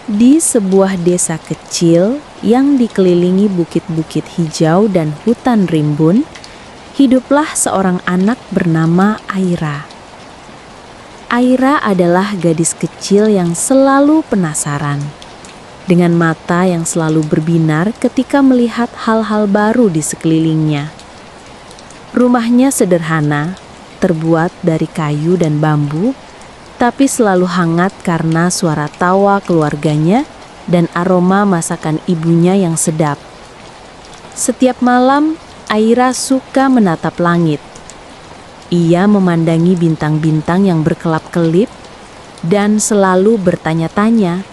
Di sebuah desa kecil yang dikelilingi bukit-bukit hijau dan hutan rimbun, hiduplah seorang anak bernama Aira. Aira adalah gadis kecil yang selalu penasaran, dengan mata yang selalu berbinar ketika melihat hal-hal baru di sekelilingnya. Rumahnya sederhana, terbuat dari kayu dan bambu, tapi selalu hangat karena suara tawa keluarganya dan aroma masakan ibunya yang sedap. Setiap malam, Aira suka menatap langit. Ia memandangi bintang-bintang yang berkelap-kelip dan selalu bertanya-tanya,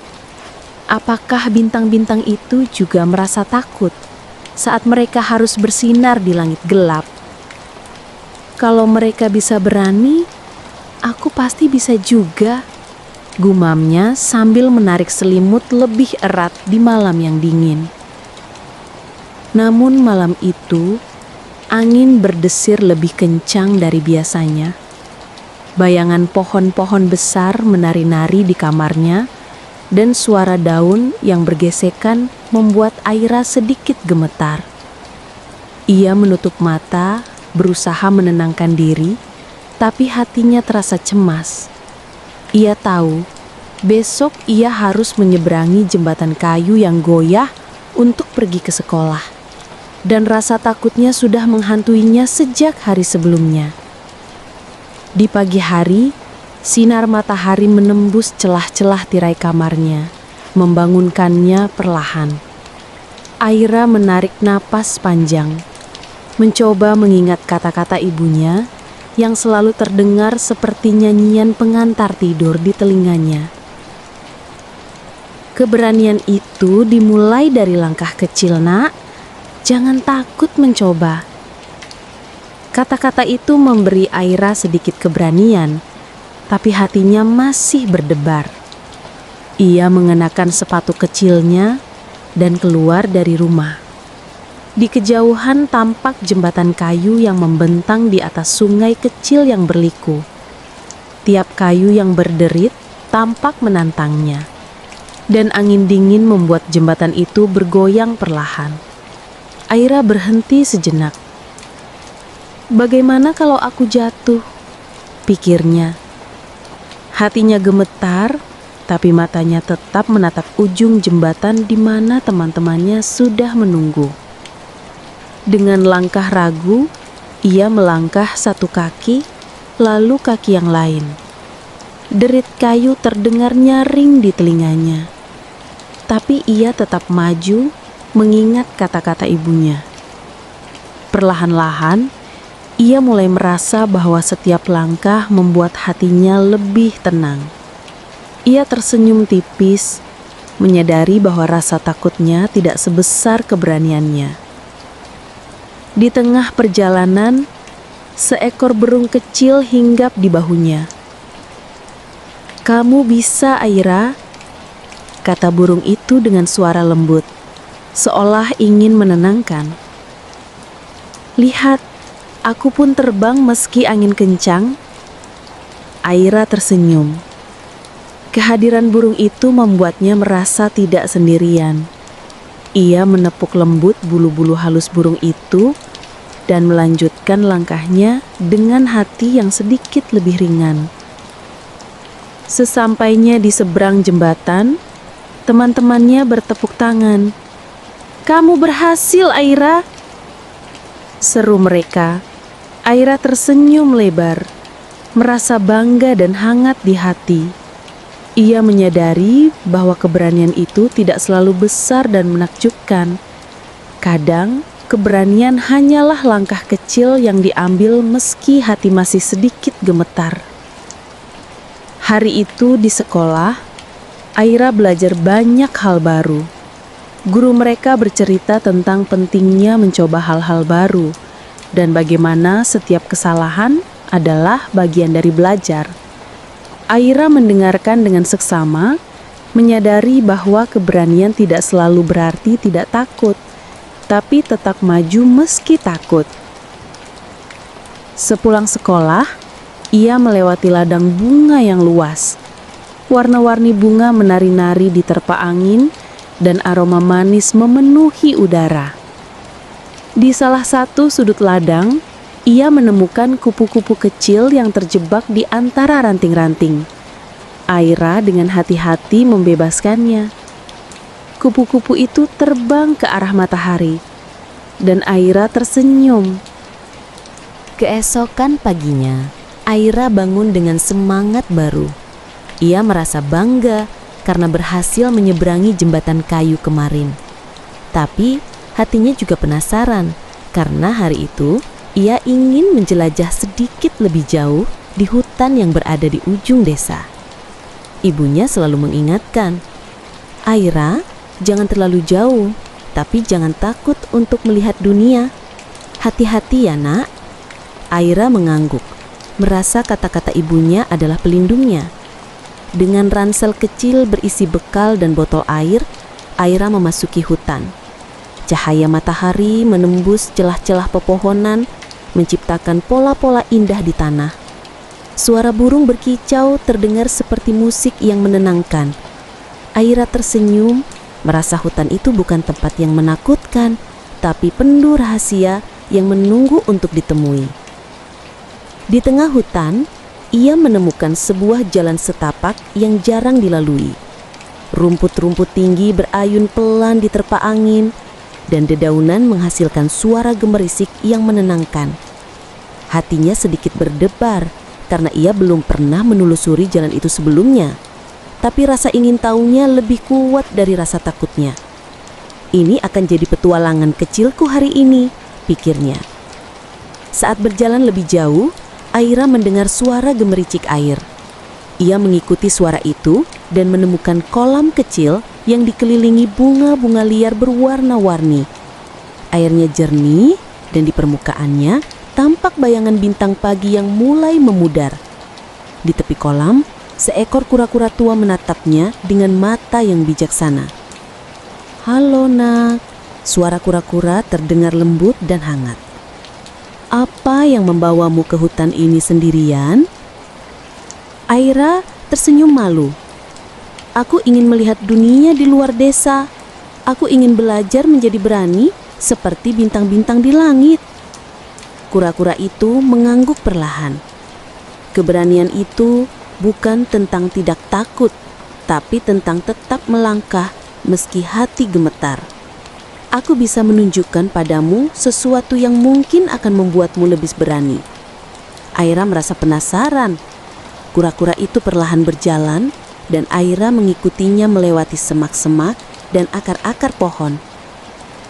apakah bintang-bintang itu juga merasa takut saat mereka harus bersinar di langit gelap? Kalau mereka bisa berani, aku pasti bisa juga, gumamnya sambil menarik selimut lebih erat di malam yang dingin. Namun malam itu, angin berdesir lebih kencang dari biasanya. Bayangan pohon-pohon besar menari-nari di kamarnya, dan suara daun yang bergesekan membuat Aira sedikit gemetar. Ia menutup mata, berusaha menenangkan diri, tapi hatinya terasa cemas. Ia tahu, besok ia harus menyeberangi jembatan kayu yang goyah untuk pergi ke sekolah. Dan rasa takutnya sudah menghantuinya sejak hari sebelumnya. Di pagi hari, sinar matahari menembus celah-celah tirai kamarnya, membangunkannya perlahan. Aira menarik napas panjang, mencoba mengingat kata-kata ibunya yang selalu terdengar seperti nyanyian pengantar tidur di telinganya. Keberanian itu dimulai dari langkah kecil, nak. Jangan takut mencoba. Kata-kata itu memberi Aira sedikit keberanian, tapi hatinya masih berdebar. Ia mengenakan sepatu kecilnya dan keluar dari rumah. Di kejauhan tampak jembatan kayu yang membentang di atas sungai kecil yang berliku. Tiap kayu yang berderit tampak menantangnya, dan angin dingin membuat jembatan itu bergoyang perlahan. Aira berhenti sejenak. Bagaimana kalau aku jatuh? Pikirnya. Hatinya gemetar, tapi matanya tetap menatap ujung jembatan di mana teman-temannya sudah menunggu. Dengan langkah ragu, ia melangkah satu kaki, lalu kaki yang lain. Derit kayu terdengar nyaring di telinganya. Tapi ia tetap maju, mengingat kata-kata ibunya. Perlahan-lahan, ia mulai merasa bahwa setiap langkah membuat hatinya lebih tenang. Ia tersenyum tipis, menyadari bahwa rasa takutnya tidak sebesar keberaniannya. Di tengah perjalanan, seekor burung kecil hinggap di bahunya. "Kamu bisa, Aira," kata burung itu dengan suara lembut, seolah ingin menenangkan. "Lihat, aku pun terbang meski angin kencang." Aira tersenyum. Kehadiran burung itu membuatnya merasa tidak sendirian. Ia menepuk lembut bulu-bulu halus burung itu dan melanjutkan langkahnya dengan hati yang sedikit lebih ringan. Sesampainya di seberang jembatan, teman-temannya bertepuk tangan. "Kamu berhasil, Aira!" seru mereka. Aira tersenyum lebar, merasa bangga dan hangat di hati. Ia menyadari bahwa keberanian itu tidak selalu besar dan menakjubkan. Kadang, keberanian hanyalah langkah kecil yang diambil meski hati masih sedikit gemetar. Hari itu di sekolah, Aira belajar banyak hal baru. Guru mereka bercerita tentang pentingnya mencoba hal-hal baru dan bagaimana setiap kesalahan adalah bagian dari belajar. Aira mendengarkan dengan seksama, menyadari bahwa keberanian tidak selalu berarti tidak takut, tapi tetap maju meski takut. Sepulang sekolah, ia melewati ladang bunga yang luas. Warna-warni bunga menari-nari di terpa angin dan aroma manis memenuhi udara. Di salah satu sudut ladang, ia menemukan kupu-kupu kecil yang terjebak di antara ranting-ranting. Aira dengan hati-hati membebaskannya. Kupu-kupu itu terbang ke arah matahari, dan Aira tersenyum. Keesokan paginya, Aira bangun dengan semangat baru. Ia merasa bangga karena berhasil menyeberangi jembatan kayu kemarin. Tapi hatinya juga penasaran karena hari itu ia ingin menjelajah sedikit lebih jauh di hutan yang berada di ujung desa. Ibunya selalu mengingatkan, "Aira, jangan terlalu jauh, tapi jangan takut untuk melihat dunia. Hati-hati ya, Nak." Aira mengangguk, merasa kata-kata ibunya adalah pelindungnya. Dengan ransel kecil berisi bekal dan botol air, Aira memasuki hutan. Cahaya matahari menembus celah-celah pepohonan, menciptakan pola-pola indah di tanah. Suara burung berkicau terdengar seperti musik yang menenangkan. Aira tersenyum, merasa hutan itu bukan tempat yang menakutkan, tapi penuh rahasia yang menunggu untuk ditemui. Di tengah hutan, ia menemukan sebuah jalan setapak yang jarang dilalui. Rumput-rumput tinggi berayun pelan di terpa angin, dan dedaunan menghasilkan suara gemerisik yang menenangkan. Hatinya sedikit berdebar karena ia belum pernah menelusuri jalan itu sebelumnya. Tapi rasa ingin tahunya lebih kuat dari rasa takutnya. Ini akan jadi petualangan kecilku hari ini, pikirnya. Saat berjalan lebih jauh, Aira mendengar suara gemericik air. Ia mengikuti suara itu dan menemukan kolam kecil yang dikelilingi bunga-bunga liar berwarna-warni. Airnya jernih dan di permukaannya tampak bayangan bintang pagi yang mulai memudar. Di tepi kolam, seekor kura-kura tua menatapnya dengan mata yang bijaksana. "Halo, Nak," suara kura-kura terdengar lembut dan hangat. "Apa yang membawamu ke hutan ini sendirian?" Aira tersenyum malu. "Aku ingin melihat dunia di luar desa. Aku ingin belajar menjadi berani seperti bintang-bintang di langit." Kura-kura itu mengangguk perlahan. Keberanian itu bukan tentang tidak takut, tapi tentang tetap melangkah meski hati gemetar. "Aku bisa menunjukkan padamu sesuatu yang mungkin akan membuatmu lebih berani." Aira merasa penasaran. Kura-kura itu perlahan berjalan dan Aira mengikutinya melewati semak-semak dan akar-akar pohon.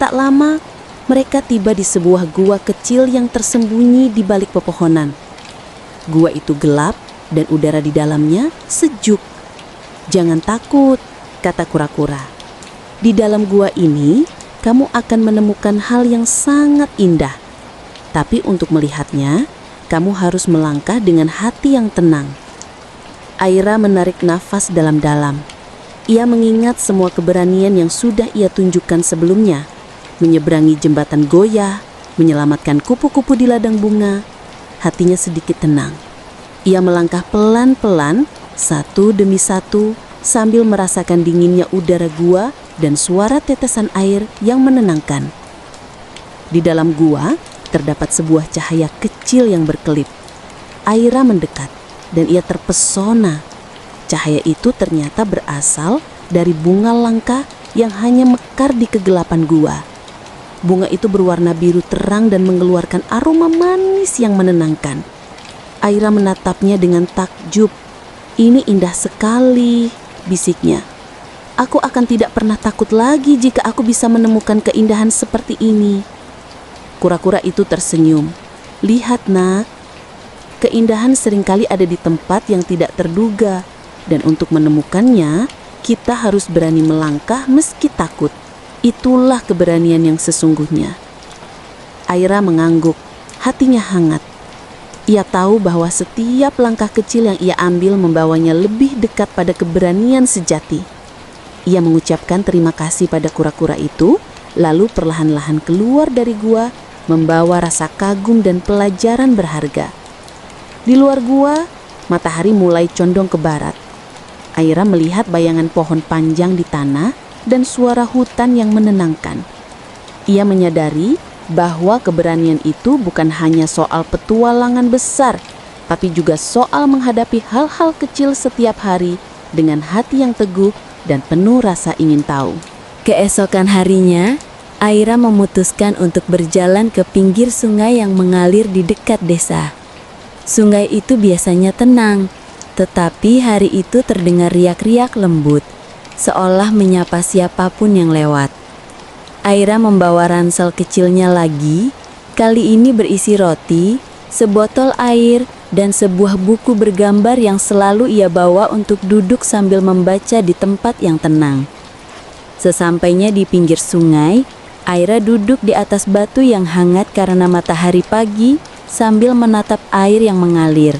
Tak lama, mereka tiba di sebuah gua kecil yang tersembunyi di balik pepohonan. Gua itu gelap dan udara di dalamnya sejuk. "Jangan takut," kata kura-kura. "Di dalam gua ini, kamu akan menemukan hal yang sangat indah. Tapi untuk melihatnya, kamu harus melangkah dengan hati yang tenang." Aira menarik nafas dalam-dalam. Ia mengingat semua keberanian yang sudah ia tunjukkan sebelumnya. Menyeberangi jembatan goyah, menyelamatkan kupu-kupu di ladang bunga. Hatinya sedikit tenang. Ia melangkah pelan-pelan, satu demi satu, sambil merasakan dinginnya udara gua dan suara tetesan air yang menenangkan. Di dalam gua terdapat sebuah cahaya kecil yang berkelip. Aira mendekat dan ia terpesona. Cahaya itu ternyata berasal dari bunga langka yang hanya mekar di kegelapan gua. Bunga itu berwarna biru terang dan mengeluarkan aroma manis yang menenangkan. Aira menatapnya dengan takjub. "Ini indah sekali," bisiknya. "Aku akan tidak pernah takut lagi jika aku bisa menemukan keindahan seperti ini." Kura-kura itu tersenyum. "Lihat, Nak, keindahan seringkali ada di tempat yang tidak terduga, dan untuk menemukannya, kita harus berani melangkah meski takut. Itulah keberanian yang sesungguhnya." Aira mengangguk, hatinya hangat. Ia tahu bahwa setiap langkah kecil yang ia ambil membawanya lebih dekat pada keberanian sejati. Ia mengucapkan terima kasih pada kura-kura itu, lalu perlahan-lahan keluar dari gua, membawa rasa kagum dan pelajaran berharga. Di luar gua, matahari mulai condong ke barat. Aira melihat bayangan pohon panjang di tanah dan suara hutan yang menenangkan. Ia menyadari bahwa keberanian itu bukan hanya soal petualangan besar, tapi juga soal menghadapi hal-hal kecil setiap hari dengan hati yang teguh dan penuh rasa ingin tahu. Keesokan harinya, Aira memutuskan untuk berjalan ke pinggir sungai yang mengalir di dekat desa. Sungai itu biasanya tenang, tetapi hari itu terdengar riak-riak lembut, seolah menyapa siapapun yang lewat. Aira membawa ransel kecilnya lagi, kali ini berisi roti, sebotol air, dan sebuah buku bergambar yang selalu ia bawa untuk duduk sambil membaca di tempat yang tenang. Sesampainya di pinggir sungai, Aira duduk di atas batu yang hangat karena matahari pagi sambil menatap air yang mengalir.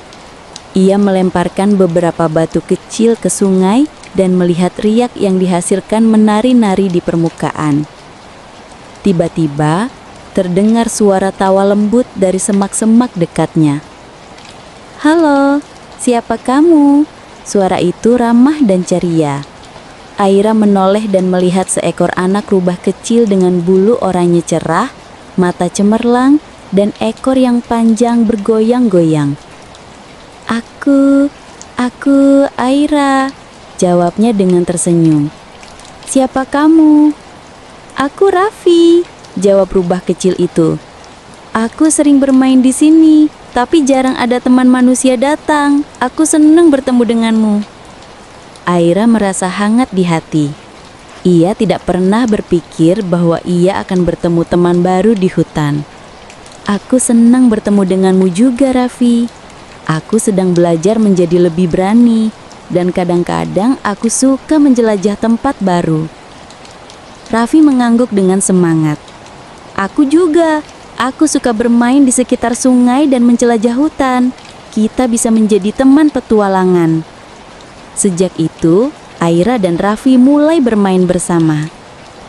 Ia melemparkan beberapa batu kecil ke sungai dan melihat riak yang dihasilkan menari-nari di permukaan. Tiba-tiba, terdengar suara tawa lembut dari semak-semak dekatnya. "Halo, siapa kamu?" Suara itu ramah dan ceria. Aira menoleh dan melihat seekor anak rubah kecil dengan bulu oranye cerah, mata cemerlang, dan ekor yang panjang bergoyang-goyang. Aku Aira," jawabnya dengan tersenyum. "Siapa kamu?" "Aku Raffi," jawab rubah kecil itu. "Aku sering bermain di sini, tapi jarang ada teman manusia datang. Aku senang bertemu denganmu." Aira merasa hangat di hati. Ia tidak pernah berpikir bahwa ia akan bertemu teman baru di hutan. "Aku senang bertemu denganmu juga, Raffi. Aku sedang belajar menjadi lebih berani, dan kadang-kadang aku suka menjelajah tempat baru." Raffi mengangguk dengan semangat. "Aku juga. Aku suka bermain di sekitar sungai dan menjelajah hutan. Kita bisa menjadi teman petualangan." Sejak itu, Aira dan Raffi mulai bermain bersama.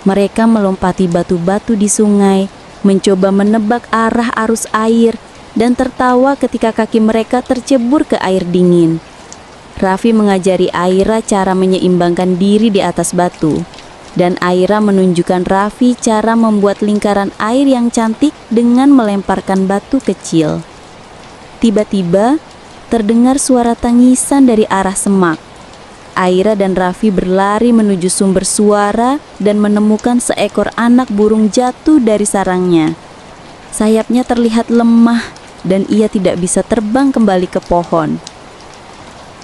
Mereka melompati batu-batu di sungai, mencoba menebak arah arus air, dan tertawa ketika kaki mereka tercebur ke air dingin. Raffi mengajari Aira cara menyeimbangkan diri di atas batu, dan Aira menunjukkan Raffi cara membuat lingkaran air yang cantik dengan melemparkan batu kecil. Tiba-tiba, terdengar suara tangisan dari arah semak. Aira dan Raffi berlari menuju sumber suara dan menemukan seekor anak burung jatuh dari sarangnya. Sayapnya terlihat lemah dan ia tidak bisa terbang kembali ke pohon.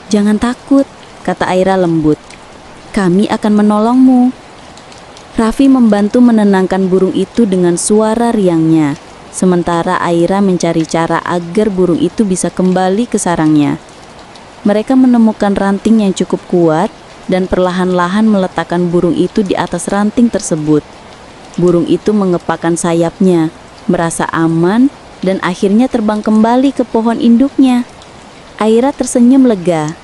"Jangan takut," kata Aira lembut. "Kami akan menolongmu." Raffi membantu menenangkan burung itu dengan suara riangnya, sementara Aira mencari cara agar burung itu bisa kembali ke sarangnya. Mereka menemukan ranting yang cukup kuat dan perlahan-lahan meletakkan burung itu di atas ranting tersebut. Burung itu mengepakkan sayapnya, merasa aman, dan akhirnya terbang kembali ke pohon induknya. Aira tersenyum lega.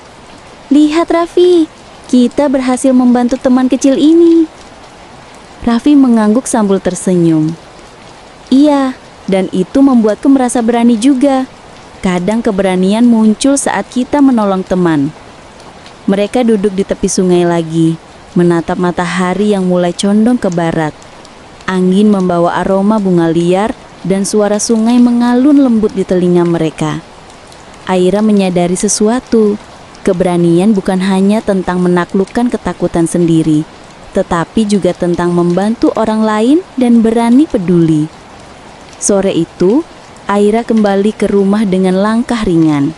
"Lihat Raffi, kita berhasil membantu teman kecil ini." Raffi mengangguk sambil tersenyum. "Iya, dan itu membuatku merasa berani juga. Kadang keberanian muncul saat kita menolong teman." Mereka duduk di tepi sungai lagi, menatap matahari yang mulai condong ke barat. Angin membawa aroma bunga liar dan suara sungai mengalun lembut di telinga mereka. Aira menyadari sesuatu. Keberanian bukan hanya tentang menaklukkan ketakutan sendiri, tetapi juga tentang membantu orang lain dan berani peduli. Sore itu, Aira kembali ke rumah dengan langkah ringan.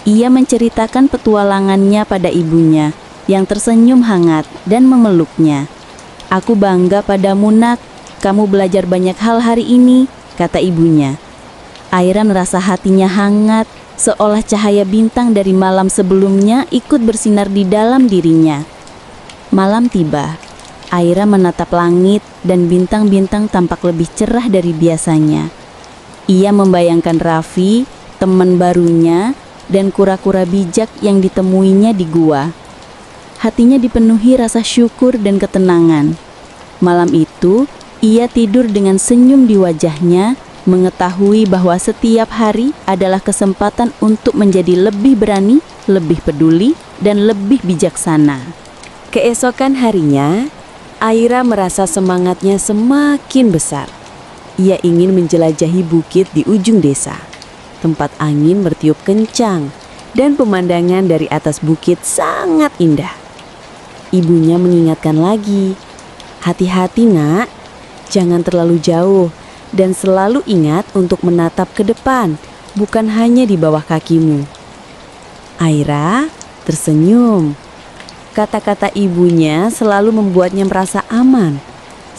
Ia menceritakan petualangannya pada ibunya, yang tersenyum hangat dan memeluknya. "Aku bangga padamu, Nak. Kamu belajar banyak hal hari ini," kata ibunya. Aira merasa hatinya hangat, seolah cahaya bintang dari malam sebelumnya ikut bersinar di dalam dirinya. Malam tiba. Aira menatap langit dan bintang-bintang tampak lebih cerah dari biasanya. Ia membayangkan Raffi, teman barunya, dan kura-kura bijak yang ditemuinya di gua. Hatinya dipenuhi rasa syukur dan ketenangan. Malam itu, ia tidur dengan senyum di wajahnya mengetahui bahwa setiap hari adalah kesempatan untuk menjadi lebih berani, lebih peduli, dan lebih bijaksana. Keesokan harinya, Aira merasa semangatnya semakin besar. Ia ingin menjelajahi bukit di ujung desa. Tempat angin bertiup kencang dan pemandangan dari atas bukit sangat indah. Ibunya mengingatkan lagi, "Hati-hati nak, jangan terlalu jauh dan selalu ingat untuk menatap ke depan, bukan hanya di bawah kakimu." Aira tersenyum. Kata-kata ibunya selalu membuatnya merasa aman,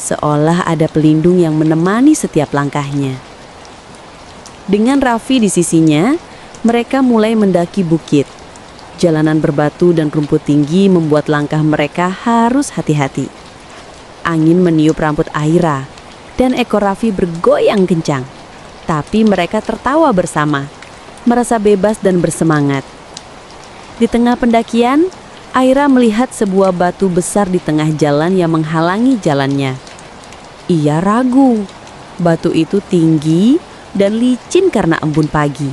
seolah ada pelindung yang menemani setiap langkahnya. Dengan Raffi di sisinya, mereka mulai mendaki bukit. Jalanan berbatu dan rumput tinggi membuat langkah mereka harus hati-hati. Angin meniup rambut Aira dan ekor Raffi bergoyang kencang. Tapi mereka tertawa bersama, merasa bebas dan bersemangat. Di tengah pendakian, Aira melihat sebuah batu besar di tengah jalan yang menghalangi jalannya. Ia ragu. Batu itu tinggi dan licin karena embun pagi.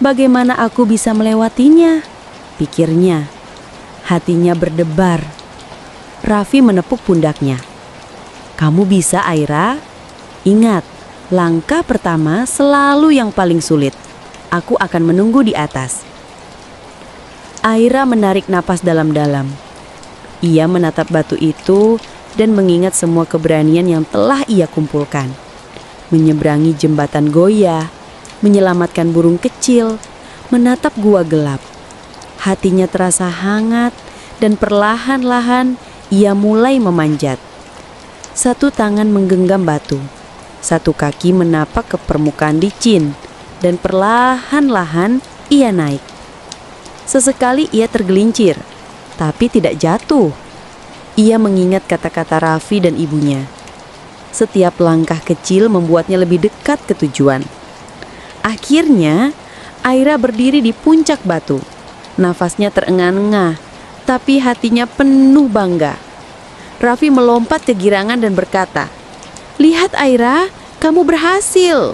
Bagaimana aku bisa melewatinya? Pikirnya. Hatinya berdebar. Raffi menepuk pundaknya. Kamu bisa, Aira. Ingat, langkah pertama selalu yang paling sulit. Aku akan menunggu di atas. Aira menarik napas dalam-dalam. Ia menatap batu itu dan mengingat semua keberanian yang telah ia kumpulkan. Menyeberangi jembatan goyah, menyelamatkan burung kecil, menatap gua gelap. Hatinya terasa hangat dan perlahan-lahan ia mulai memanjat. Satu tangan menggenggam batu, satu kaki menapak ke permukaan licin, dan perlahan-lahan ia naik. Sesekali ia tergelincir, tapi tidak jatuh. Ia mengingat kata-kata Raffi dan ibunya. Setiap langkah kecil membuatnya lebih dekat ke tujuan. Akhirnya, Aira berdiri di puncak batu. Nafasnya terengah-engah, tapi hatinya penuh bangga. Raffi melompat kegirangan dan berkata, "Lihat Aira, kamu berhasil."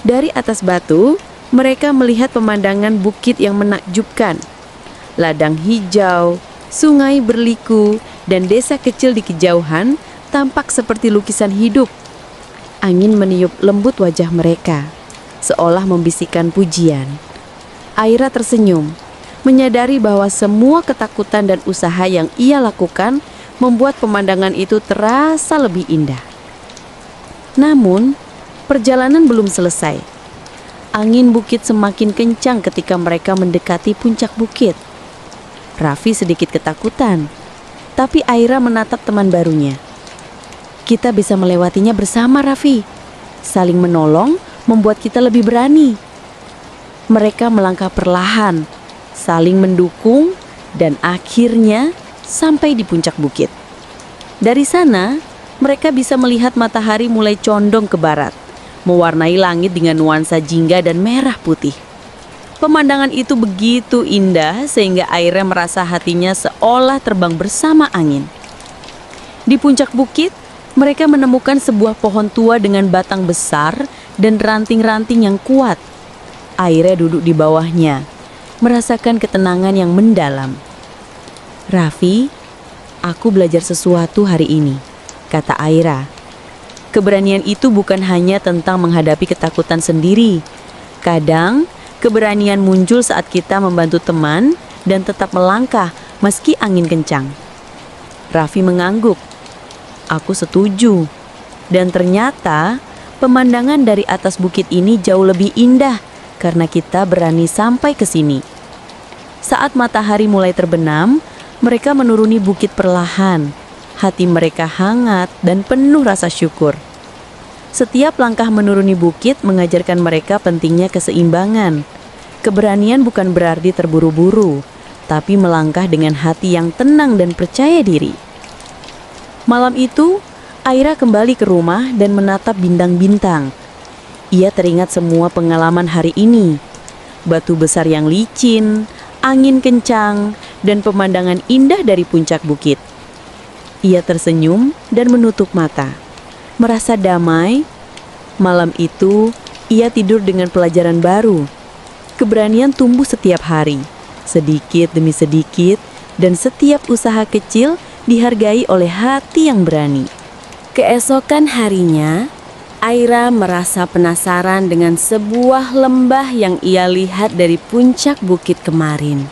Dari atas batu, mereka melihat pemandangan bukit yang menakjubkan. Ladang hijau, sungai berliku, dan desa kecil di kejauhan tampak seperti lukisan hidup. Angin meniup lembut wajah mereka, seolah membisikkan pujian. Aira tersenyum, menyadari bahwa semua ketakutan dan usaha yang ia lakukan membuat pemandangan itu terasa lebih indah. Namun, perjalanan belum selesai. Angin bukit semakin kencang ketika mereka mendekati puncak bukit. Raffi sedikit ketakutan, tapi Aira menatap teman barunya. "Kita bisa melewatinya bersama, Raffi. Saling menolong membuat kita lebih berani." Mereka melangkah perlahan, saling mendukung, dan akhirnya sampai di puncak bukit. Dari sana, mereka bisa melihat matahari mulai condong ke barat, mewarnai langit dengan nuansa jingga dan merah putih. Pemandangan itu begitu indah sehingga Aira merasa hatinya seolah terbang bersama angin. Di puncak bukit, mereka menemukan sebuah pohon tua dengan batang besar dan ranting-ranting yang kuat. Aira duduk di bawahnya, merasakan ketenangan yang mendalam. "Raffi, aku belajar sesuatu hari ini," kata Aira. Keberanian itu bukan hanya tentang menghadapi ketakutan sendiri. Kadang, keberanian muncul saat kita membantu teman dan tetap melangkah meski angin kencang. Raffi mengangguk. Aku setuju. Dan ternyata pemandangan dari atas bukit ini jauh lebih indah karena kita berani sampai ke sini. Saat matahari mulai terbenam, mereka menuruni bukit perlahan. Hati mereka hangat dan penuh rasa syukur. Setiap langkah menuruni bukit mengajarkan mereka pentingnya keseimbangan. Keberanian bukan berarti terburu-buru, tapi melangkah dengan hati yang tenang dan percaya diri. Malam itu, Aira kembali ke rumah dan menatap bintang-bintang. Ia teringat semua pengalaman hari ini. Batu besar yang licin, angin kencang, dan pemandangan indah dari puncak bukit. Ia tersenyum dan menutup mata, merasa damai Malam itu, ia tidur dengan pelajaran baru. Keberanian tumbuh setiap hari, sedikit demi sedikit, dan setiap usaha kecil dihargai oleh hati yang berani. Keesokan harinya, Aira merasa penasaran dengan sebuah lembah yang ia lihat dari puncak bukit kemarin.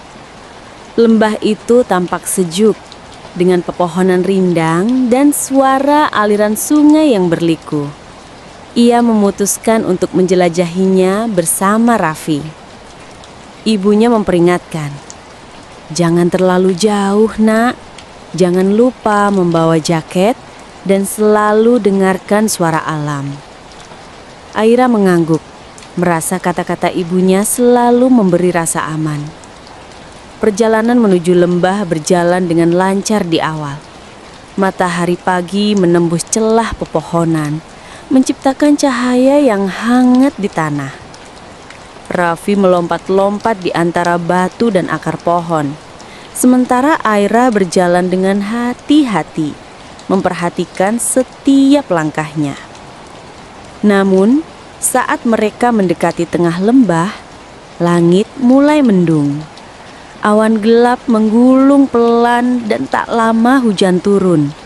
Lembah itu tampak sejuk, dengan pepohonan rindang dan suara aliran sungai yang berliku. Ia memutuskan untuk menjelajahinya bersama Raffi. Ibunya memperingatkan, "Jangan terlalu jauh, Nak. Jangan lupa membawa jaket dan selalu dengarkan suara alam." Aira mengangguk, merasa kata-kata ibunya selalu memberi rasa aman. Perjalanan menuju lembah berjalan dengan lancar di awal. Matahari pagi menembus celah pepohonan, menciptakan cahaya yang hangat di tanah. Raffi melompat-lompat di antara batu dan akar pohon, sementara Aira berjalan dengan hati-hati, memperhatikan setiap langkahnya. Namun, saat mereka mendekati tengah lembah, langit mulai mendung. Awan gelap menggulung pelan dan tak lama hujan turun.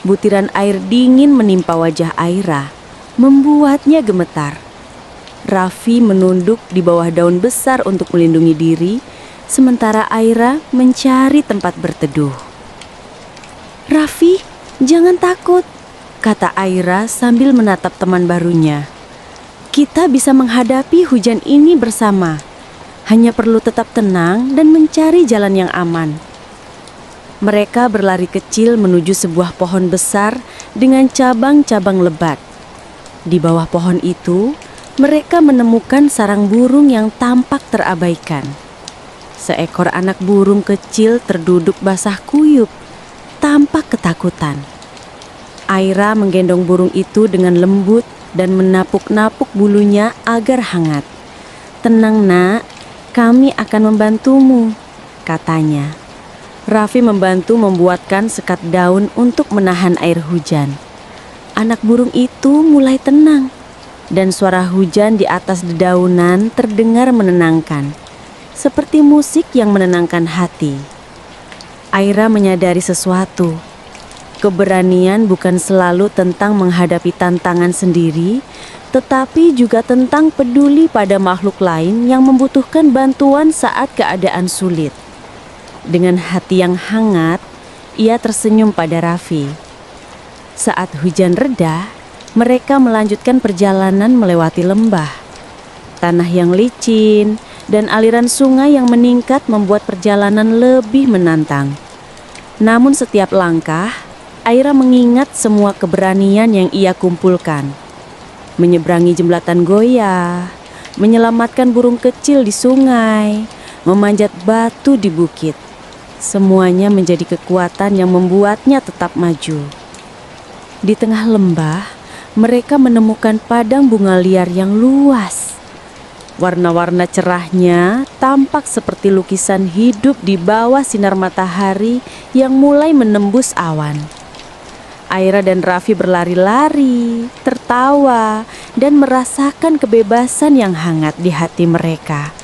Butiran air dingin menimpa wajah Aira, membuatnya gemetar. Raffi menunduk di bawah daun besar untuk melindungi diri, sementara Aira mencari tempat berteduh. "Raffi, jangan takut," kata Aira sambil menatap teman barunya. "Kita bisa menghadapi hujan ini bersama. Hanya perlu tetap tenang dan mencari jalan yang aman." Mereka berlari kecil menuju sebuah pohon besar dengan cabang-cabang lebat. Di bawah pohon itu, mereka menemukan sarang burung yang tampak terabaikan. Seekor anak burung kecil terduduk basah kuyup, tampak ketakutan. Aira menggendong burung itu dengan lembut dan menapuk-napuk bulunya agar hangat. "Tenang, Nak, kami akan membantumu," katanya. Raffi membantu membuatkan sekat daun untuk menahan air hujan. Anak burung itu mulai tenang, dan suara hujan di atas dedaunan terdengar menenangkan, seperti musik yang menenangkan hati. Aira menyadari sesuatu. Keberanian bukan selalu tentang menghadapi tantangan sendiri, tetapi juga tentang peduli pada makhluk lain yang membutuhkan bantuan saat keadaan sulit. Dengan hati yang hangat, ia tersenyum pada Raffi. Saat hujan reda, mereka melanjutkan perjalanan melewati lembah. Tanah yang licin dan aliran sungai yang meningkat membuat perjalanan lebih menantang. Namun setiap langkah, Aira mengingat semua keberanian yang ia kumpulkan. Menyeberangi jembatan goyah, menyelamatkan burung kecil di sungai, memanjat batu di bukit. Semuanya menjadi kekuatan yang membuatnya tetap maju. Di tengah lembah, mereka menemukan padang bunga liar yang luas. Warna-warna cerahnya tampak seperti lukisan hidup di bawah sinar matahari yang mulai menembus awan. Aira dan Raffi berlari-lari, tertawa, dan merasakan kebebasan yang hangat di hati mereka.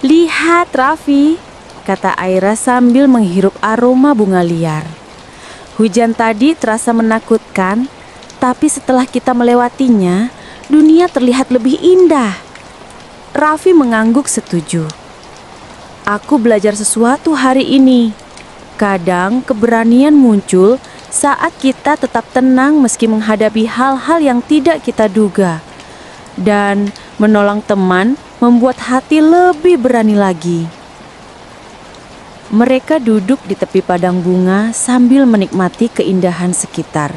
"Lihat, Raffi," kata Aira sambil menghirup aroma bunga liar. "Hujan tadi terasa menakutkan, tapi setelah kita melewatinya, dunia terlihat lebih indah." Raffi mengangguk setuju. "Aku belajar sesuatu hari ini. Kadang keberanian muncul saat kita tetap tenang meski menghadapi hal-hal yang tidak kita duga. Dan menolong teman membuat hati lebih berani lagi." Mereka duduk di tepi padang bunga sambil menikmati keindahan sekitar.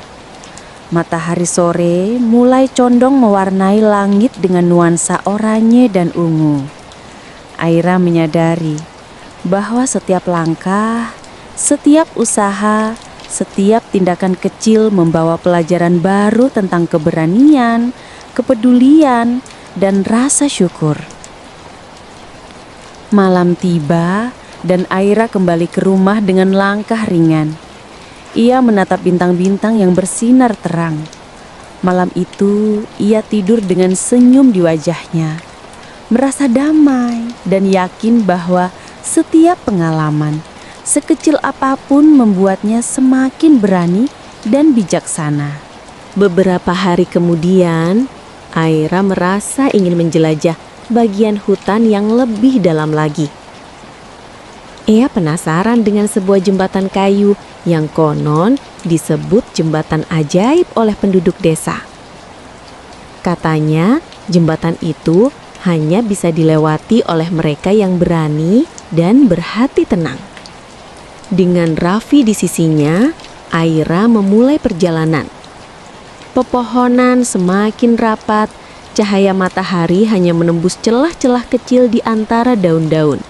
Matahari sore mulai condong mewarnai langit dengan nuansa oranye dan ungu. Aira menyadari bahwa setiap langkah, setiap usaha, setiap tindakan kecil membawa pelajaran baru tentang keberanian, kepedulian, dan rasa syukur. Malam tiba dan Aira kembali ke rumah dengan langkah ringan. Ia menatap bintang-bintang yang bersinar terang. Malam itu ia tidur dengan senyum di wajahnya, merasa damai dan yakin bahwa setiap pengalaman, sekecil apapun, membuatnya semakin berani dan bijaksana. Beberapa hari kemudian, Aira merasa ingin menjelajah bagian hutan yang lebih dalam lagi. Ia penasaran dengan sebuah jembatan kayu yang konon disebut jembatan ajaib oleh penduduk desa. Katanya, jembatan itu hanya bisa dilewati oleh mereka yang berani dan berhati tenang. Dengan Raffi di sisinya, Aira memulai perjalanan. Pepohonan semakin rapat, cahaya matahari hanya menembus celah-celah kecil di antara daun-daun.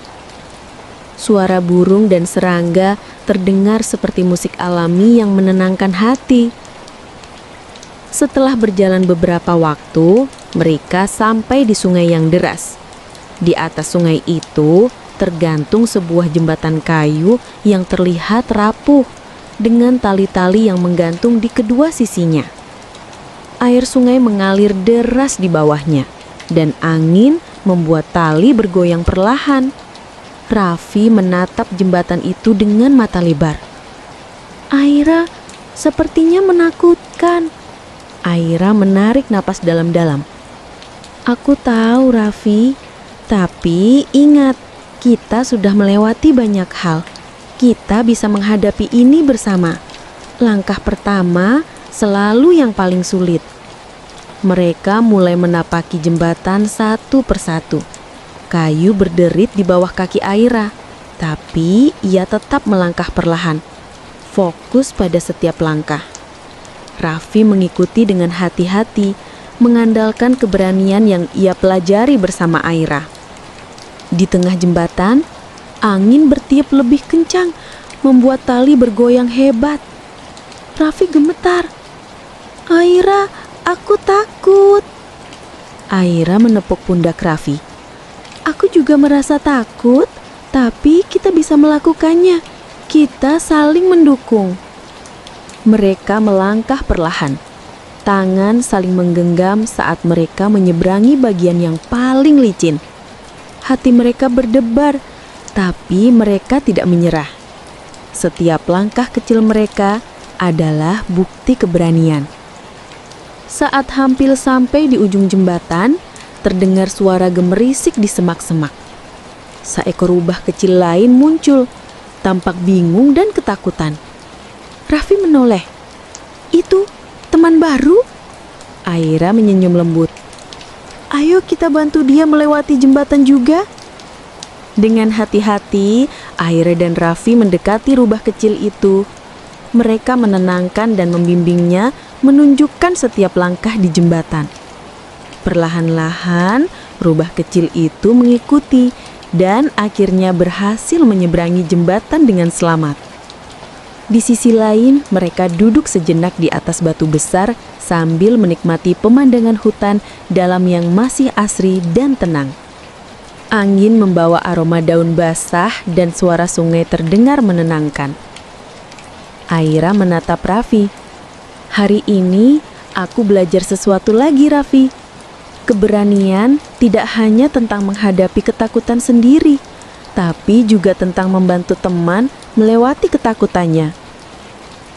Suara burung dan serangga terdengar seperti musik alami yang menenangkan hati. Setelah berjalan beberapa waktu, mereka sampai di sungai yang deras. Di atas sungai itu tergantung sebuah jembatan kayu yang terlihat rapuh dengan tali-tali yang menggantung di kedua sisinya. Air sungai mengalir deras di bawahnya dan angin membuat tali bergoyang perlahan. Raffi menatap jembatan itu dengan mata lebar. Aira, sepertinya menakutkan. Aira menarik napas dalam-dalam. Aku tahu, Raffi, tapi ingat, kita sudah melewati banyak hal. Kita bisa menghadapi ini bersama. Langkah pertama selalu yang paling sulit. Mereka mulai menapaki jembatan satu persatu. Kayu berderit di bawah kaki Aira, tapi ia tetap melangkah perlahan, fokus pada setiap langkah. Raffi mengikuti dengan hati-hati, mengandalkan keberanian yang ia pelajari bersama Aira. Di tengah jembatan, angin bertiup lebih kencang, membuat tali bergoyang hebat. Raffi gemetar. Aira, aku takut. Aira menepuk pundak Raffi. Aku juga merasa takut, tapi kita bisa melakukannya. Kita saling mendukung. Mereka melangkah perlahan. Tangan saling menggenggam saat mereka menyeberangi bagian yang paling licin. Hati mereka berdebar, tapi mereka tidak menyerah. Setiap langkah kecil mereka adalah bukti keberanian. Saat hampir sampai di ujung jembatan, terdengar suara gemerisik di semak-semak. Seekor rubah kecil lain muncul, tampak bingung dan ketakutan. Raffi menoleh. Itu teman baru? Aira menyenyum lembut. Ayo kita bantu dia melewati jembatan juga. Dengan hati-hati, Aira dan Raffi mendekati rubah kecil itu. Mereka menenangkan dan membimbingnya, menunjukkan setiap langkah di jembatan. Perlahan-lahan, rubah kecil itu mengikuti dan akhirnya berhasil menyeberangi jembatan dengan selamat. Di sisi lain, mereka duduk sejenak di atas batu besar sambil menikmati pemandangan hutan dalam yang masih asri dan tenang. Angin membawa aroma daun basah dan suara sungai terdengar menenangkan. Aira menatap Raffi. Hari ini aku belajar sesuatu lagi, Raffi. Keberanian tidak hanya tentang menghadapi ketakutan sendiri, tapi juga tentang membantu teman melewati ketakutannya.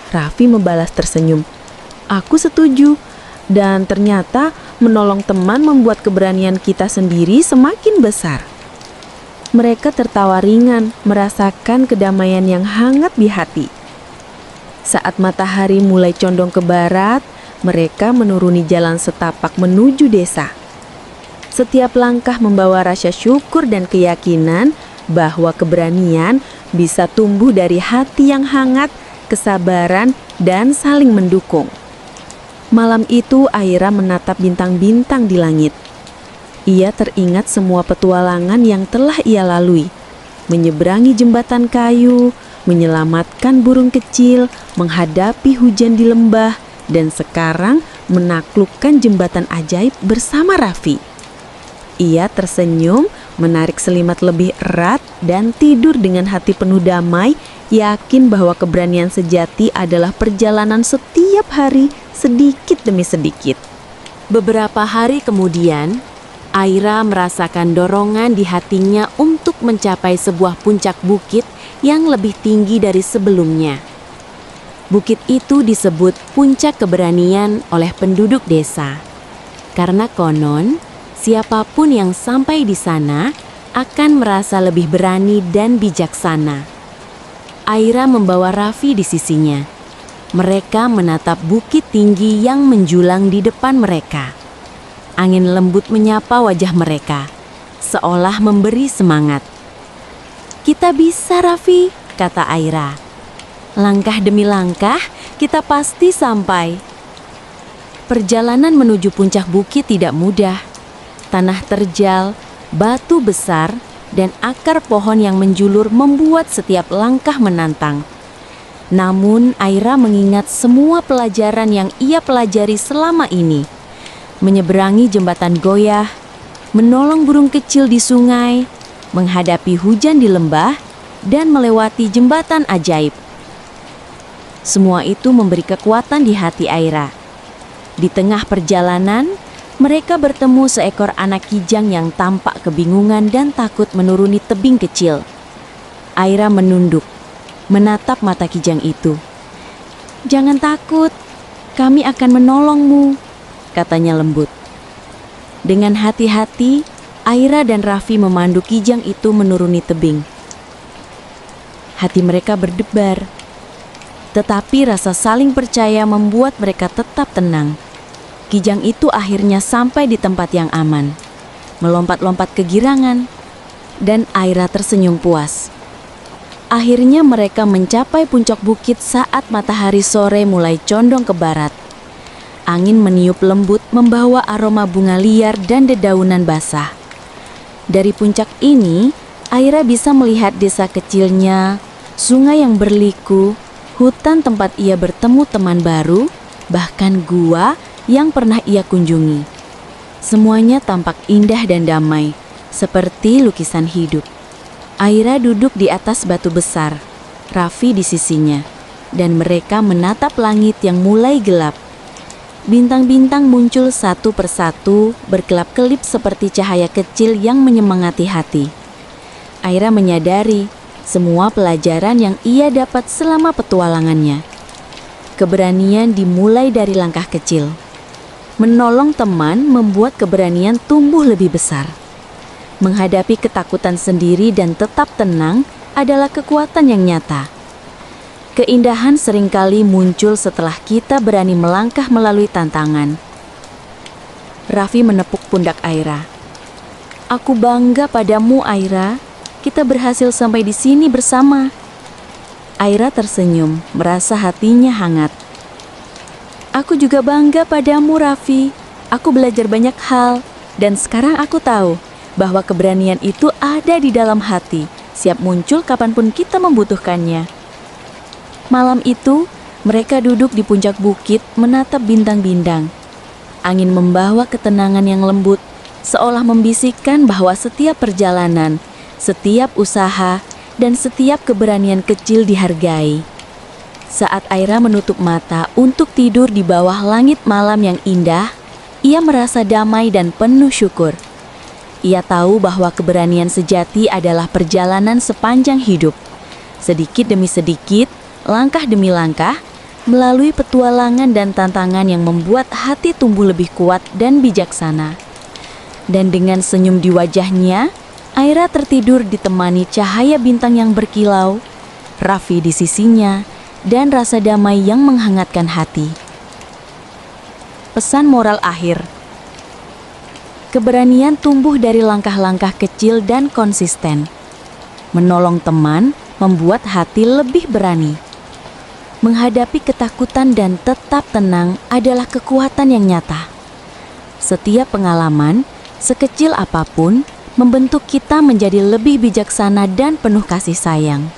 Raffi membalas tersenyum. Aku setuju, dan ternyata menolong teman membuat keberanian kita sendiri semakin besar. Mereka tertawa ringan, merasakan kedamaian yang hangat di hati. Saat matahari mulai condong ke barat, mereka menuruni jalan setapak menuju desa. Setiap langkah membawa rasa syukur dan keyakinan bahwa keberanian bisa tumbuh dari hati yang hangat, kesabaran, dan saling mendukung. Malam itu Aira menatap bintang-bintang di langit. Ia teringat semua petualangan yang telah ia lalui. Menyeberangi jembatan kayu, menyelamatkan burung kecil, menghadapi hujan di lembah, dan sekarang menaklukkan jembatan ajaib bersama Raffi. Ia tersenyum menarik selimut lebih erat, dan tidur dengan hati penuh damai, yakin bahwa keberanian sejati adalah perjalanan setiap hari, sedikit demi sedikit. Beberapa hari kemudian, Aira merasakan dorongan di hatinya untuk mencapai sebuah puncak bukit yang lebih tinggi dari sebelumnya. Bukit itu disebut Puncak Keberanian oleh penduduk desa. Karena konon, siapapun yang sampai di sana akan merasa lebih berani dan bijaksana. Aira membawa Raffi di sisinya. Mereka menatap bukit tinggi yang menjulang di depan mereka. Angin lembut menyapa wajah mereka, seolah memberi semangat. "Kita bisa, Raffi," kata Aira. "Langkah demi langkah, kita pasti sampai." Perjalanan menuju puncak bukit tidak mudah. Tanah terjal, batu besar, dan akar pohon yang menjulur membuat setiap langkah menantang. Namun, Aira mengingat semua pelajaran yang ia pelajari selama ini. Menyeberangi jembatan goyah, menolong burung kecil di sungai, menghadapi hujan di lembah, dan melewati jembatan ajaib. Semua itu memberi kekuatan di hati Aira. Di tengah perjalanan, mereka bertemu seekor anak kijang yang tampak kebingungan dan takut menuruni tebing kecil. Aira menunduk, menatap mata kijang itu. "Jangan takut, kami akan menolongmu," katanya lembut. Dengan hati-hati, Aira dan Raffi memandu kijang itu menuruni tebing. Hati mereka berdebar, tetapi rasa saling percaya membuat mereka tetap tenang. Kijang itu akhirnya sampai di tempat yang aman, melompat-lompat kegirangan, dan Aira tersenyum puas. Akhirnya mereka mencapai puncak bukit saat matahari sore mulai condong ke barat. Angin meniup lembut membawa aroma bunga liar dan dedaunan basah. Dari puncak ini, Aira bisa melihat desa kecilnya, sungai yang berliku, hutan tempat ia bertemu teman baru, bahkan gua yang pernah ia kunjungi. Semuanya tampak indah dan damai, seperti lukisan hidup. Aira duduk di atas batu besar, Raffi di sisinya, dan mereka menatap langit yang mulai gelap. Bintang-bintang muncul satu persatu, berkelap-kelip seperti cahaya kecil yang menyemangati hati. Aira menyadari semua pelajaran yang ia dapat selama petualangannya. Keberanian dimulai dari langkah kecil. Menolong teman membuat keberanian tumbuh lebih besar. Menghadapi ketakutan sendiri dan tetap tenang adalah kekuatan yang nyata. Keindahan seringkali muncul setelah kita berani melangkah melalui tantangan. Raffi menepuk pundak Aira. "Aku bangga padamu, Aira. Kita berhasil sampai di sini bersama." Aira tersenyum, merasa hatinya hangat. "Aku juga bangga padamu, Raffi. Aku belajar banyak hal, dan sekarang aku tahu bahwa keberanian itu ada di dalam hati, siap muncul kapanpun kita membutuhkannya." Malam itu, mereka duduk di puncak bukit menatap bintang-bintang. Angin membawa ketenangan yang lembut, seolah membisikkan bahwa setiap perjalanan, setiap usaha, dan setiap keberanian kecil dihargai. Saat Aira menutup mata untuk tidur di bawah langit malam yang indah, ia merasa damai dan penuh syukur. Ia tahu bahwa keberanian sejati adalah perjalanan sepanjang hidup. Sedikit demi sedikit, langkah demi langkah, melalui petualangan dan tantangan yang membuat hati tumbuh lebih kuat dan bijaksana. Dan dengan senyum di wajahnya, Aira tertidur ditemani cahaya bintang yang berkilau, Raffi di sisinya, dan rasa damai yang menghangatkan hati. Pesan moral akhir. Keberanian tumbuh dari langkah-langkah kecil dan konsisten. Menolong teman membuat hati lebih berani. Menghadapi ketakutan dan tetap tenang adalah kekuatan yang nyata. Setiap pengalaman, sekecil apapun, membentuk kita menjadi lebih bijaksana dan penuh kasih sayang.